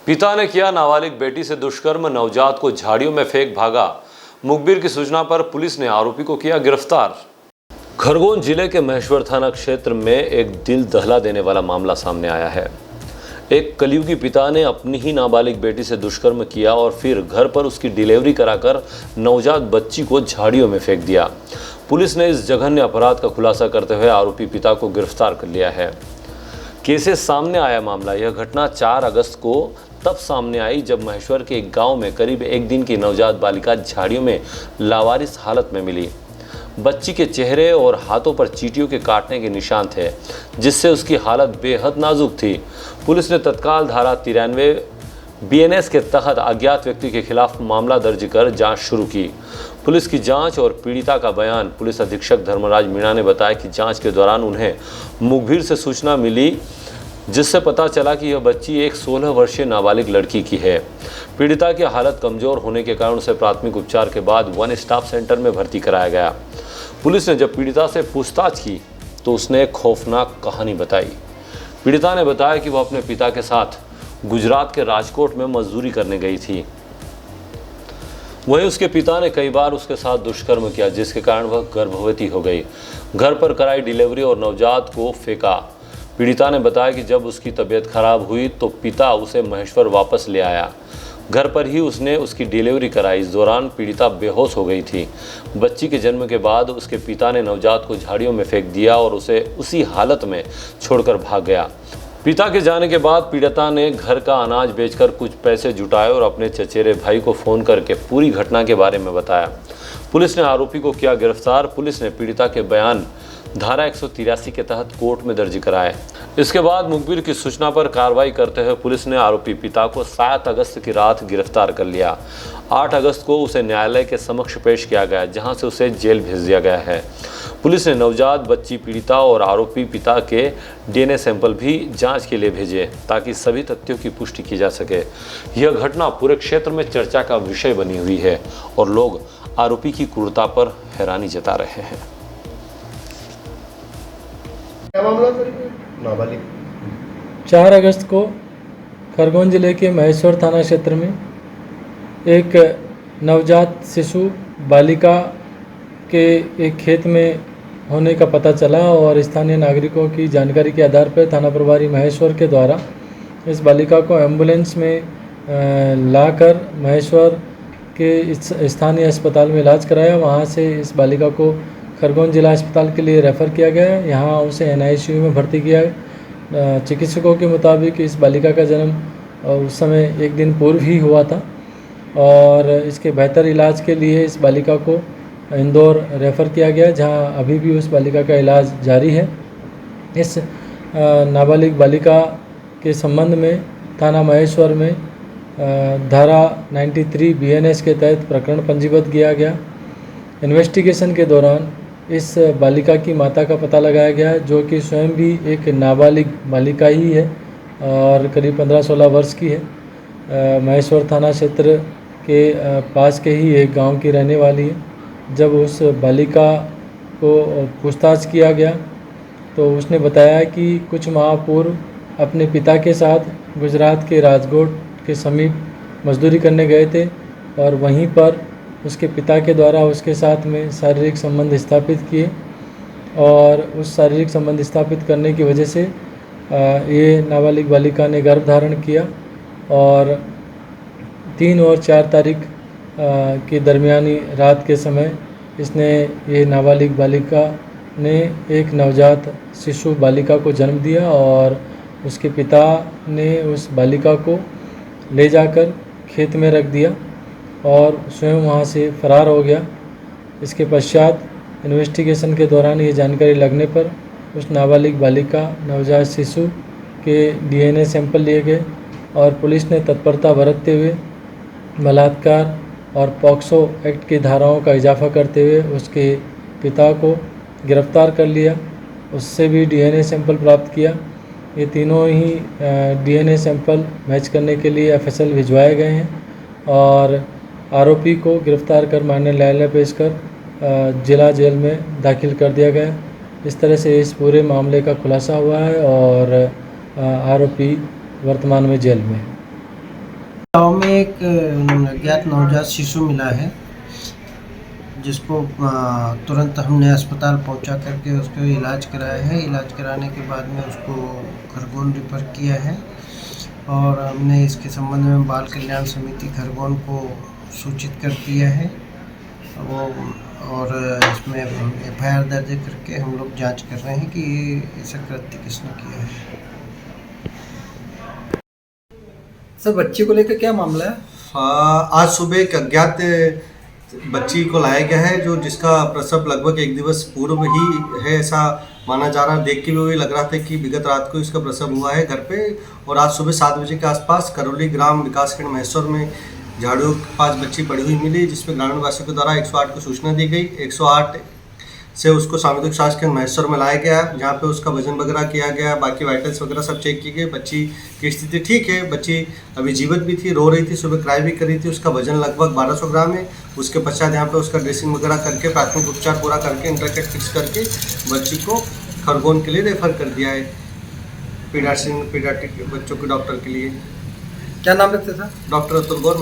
पिता ने किया नाबालिग बेटी से दुष्कर्म, नवजात को झाड़ियों में फेंक भागा। मुखबिर की सूचना पर पुलिस ने आरोपी को किया गिरफ्तार। खरगोन जिले के महेश्वर थाना क्षेत्र में एक दिल दहला देने वाला मामला सामने आया है। एक कलयुगी पिता ने अपनी ही नाबालिग बेटी से दुष्कर्म किया और फिर घर पर उसकी डिलीवरी कराकर नवजात बच्ची को झाड़ियों में फेंक दिया। पुलिस ने इस जघन्य अपराध का खुलासा करते हुए आरोपी पिता को गिरफ्तार कर लिया है। कैसे सामने आया मामला? यह घटना 4 अगस्त को तब सामने आई जब महेश्वर के एक गांव में करीब 1 दिन की नवजात बालिका झाड़ियों में लावारिस हालत में मिली। बच्ची के चेहरे और हाथों पर चींटियों के काटने के निशान थे, जिससे उसकी हालत बेहद नाजुक थी। पुलिस ने तत्काल धारा 93 BNS के तहत अज्ञात व्यक्ति के खिलाफ मामला दर्ज कर जांच शुरू की। पुलिस की जांच और पीड़िता का बयान। पुलिस अधीक्षक धर्मराज मीणा ने बताया कि जांच के दौरान उन्हें मुखबिर से सूचना मिली, जिससे पता चला कि यह बच्ची एक 16 वर्षीय नाबालिग लड़की की है। पीड़िता की हालत कमज़ोर होने के कारण उसे प्राथमिक उपचार के बाद वन स्टॉप सेंटर में भर्ती कराया गया। पुलिस ने जब पीड़िता से पूछताछ की तो उसने एक खौफनाक कहानी बताई। पीड़िता ने बताया कि वह अपने पिता के साथ गुजरात के राजकोट में मजदूरी करने गई थी। वहीं उसके पिता ने कई बार उसके साथ दुष्कर्म किया, जिसके कारण वह गर्भवती हो गई। घर पर कराई डिलीवरी और नवजात को फेंका। पीड़िता ने बताया कि जब उसकी तबीयत खराब हुई तो पिता उसे महेश्वर वापस ले आया। घर पर ही उसने उसकी डिलीवरी कराई। इस दौरान पीड़िता बेहोश हो गई थी। बच्ची के जन्म के बाद उसके पिता ने नवजात को झाड़ियों में फेंक दिया और उसे उसी हालत में छोड़कर भाग गया। पिता के जाने के बाद पीड़िता ने घर का अनाज बेचकर कुछ पैसे जुटाए और अपने चचेरे भाई को फ़ोन करके पूरी घटना के बारे में बताया। पुलिस ने आरोपी को किया गिरफ्तार। पुलिस ने पीड़िता के बयान धारा 183 के तहत कोर्ट में दर्ज कराए। इसके बाद मुखबिर की सूचना पर कार्रवाई करते हुए पुलिस ने आरोपी पिता को 7 अगस्त की रात गिरफ्तार कर लिया। 8 अगस्त को उसे न्यायालय के समक्ष पेश किया गया, जहां से उसे जेल भेज दिया गया है। पुलिस ने नवजात बच्ची, पीड़िता और आरोपी पिता के DNA सैंपल भी जांच के लिए भेजे, ताकि सभी तथ्यों की पुष्टि की जा सके। यह घटना पूरे क्षेत्र में चर्चा का विषय बनी हुई है और लोग आरोपी की क्रूरता पर हैरानी जता रहे हैं। क्या मामला सर? नाबालिग 4 अगस्त को खरगोन जिले के महेश्वर थाना क्षेत्र में एक नवजात शिशु बालिका के एक खेत में होने का पता चला और स्थानीय नागरिकों की जानकारी के आधार पर थाना प्रभारी महेश्वर के द्वारा इस बालिका को एम्बुलेंस में लाकर महेश्वर के स्थानीय अस्पताल में इलाज कराया। वहां से इस बालिका को खरगोन जिला अस्पताल के लिए रेफ़र किया गया। यहाँ उसे NICU में भर्ती किया। चिकित्सकों के मुताबिक इस बालिका का जन्म उस समय 1 दिन पूर्व ही हुआ था और इसके बेहतर इलाज के लिए इस बालिका को इंदौर रेफ़र किया गया, जहाँ अभी भी उस बालिका का इलाज जारी है। इस नाबालिग बालिका के संबंध में थाना महेश्वर में धारा 93 BNS के तहत प्रकरण पंजीबद्ध किया गया। इन्वेस्टिगेशन के दौरान इस बालिका की माता का पता लगाया गया, जो कि स्वयं भी एक नाबालिग बालिका ही है और करीब 15-16 वर्ष की है। महेश्वर थाना क्षेत्र के पास के ही एक गांव की रहने वाली है। जब उस बालिका को पूछताछ किया गया तो उसने बताया कि कुछ माह पूर्व अपने पिता के साथ गुजरात के राजकोट के समीप मजदूरी करने गए थे और वहीं पर उसके पिता के द्वारा उसके साथ में शारीरिक संबंध स्थापित किए और उस शारीरिक संबंध स्थापित करने की वजह से ये नाबालिग बालिका ने गर्भ धारण किया और 3 और 4 तारीख के दरमियानी रात के समय इसने ये नाबालिग बालिका ने एक नवजात शिशु बालिका को जन्म दिया और उसके पिता ने उस बालिका को ले जाकर खेत में रख दिया और स्वयं वहाँ से फरार हो गया। इसके पश्चात इन्वेस्टिगेशन के दौरान ये जानकारी लगने पर उस नाबालिग बालिका नवजात शिशु के DNA सैंपल लिए गए और पुलिस ने तत्परता बरतते हुए बलात्कार और पॉक्सो एक्ट की धाराओं का इजाफा करते हुए उसके पिता को गिरफ्तार कर लिया। उससे भी DNA सैंपल प्राप्त किया। ये तीनों ही DNA सैंपल मैच करने के लिए FSL भिजवाए गए हैं और आरोपी को गिरफ्तार कर माननीय न्यायालय पेश कर जिला जेल में दाखिल कर दिया गया। इस तरह से इस पूरे मामले का खुलासा हुआ है और आरोपी वर्तमान में जेल में है। गाँव में एक अज्ञात नवजात शिशु मिला है, जिसको तुरंत हमने अस्पताल पहुंचा करके उसका इलाज कराया है। इलाज कराने के बाद में उसको खरगोन रेफर किया है और हमने इसके संबंध में बाल कल्याण समिति खरगोन को सूचित कर दिया है वो, और इसमें एफआईआर दर्ज करके हम लोग जांच कर रहे हैं कि ये ऐसा कृत्य किसने किया है। सर, बच्ची को लेकर क्या मामला है? आज सुबह एक अज्ञात बच्ची को लाया गया है, जो जिसका प्रसव लगभग एक दिवस पूर्व ही है, ऐसा माना जा रहा है। देख के भी वही लग रहा था कि विगत रात को इसका प्रसव हुआ है घर पे। और आज सुबह 7 बजे के आसपास करौली ग्राम विकासखंड महेश्वर में झाड़ियों के पास बच्ची पड़ी हुई मिली, जिसमें ग्रामीण वासियों के द्वारा 108 को सूचना दी गई। 108 से उसको सामुदायिक स्वास्थ्य केंद्र महेश्वर में लाया गया, जहाँ पे उसका वजन वगैरह किया गया, बाकी वाइटल्स वगैरह सब चेक किए गए। बच्ची की स्थिति ठीक है, बच्ची अभी जीवित भी थी, रो रही थी, सुबह क्राई भी कर रही थी। उसका वजन लगभग 1200 ग्राम है। उसके पश्चात यहाँ पे उसका ड्रेसिंग वगैरह करके प्राथमिक उपचार पूरा करके इंटरकेट फिक्स करके बच्ची को खरगोन के लिए रेफर कर दिया है, पीडियाट्रिक बच्चों के डॉक्टर के लिए। क्या नाम रखते थे? डॉक्टर अतुल गौर।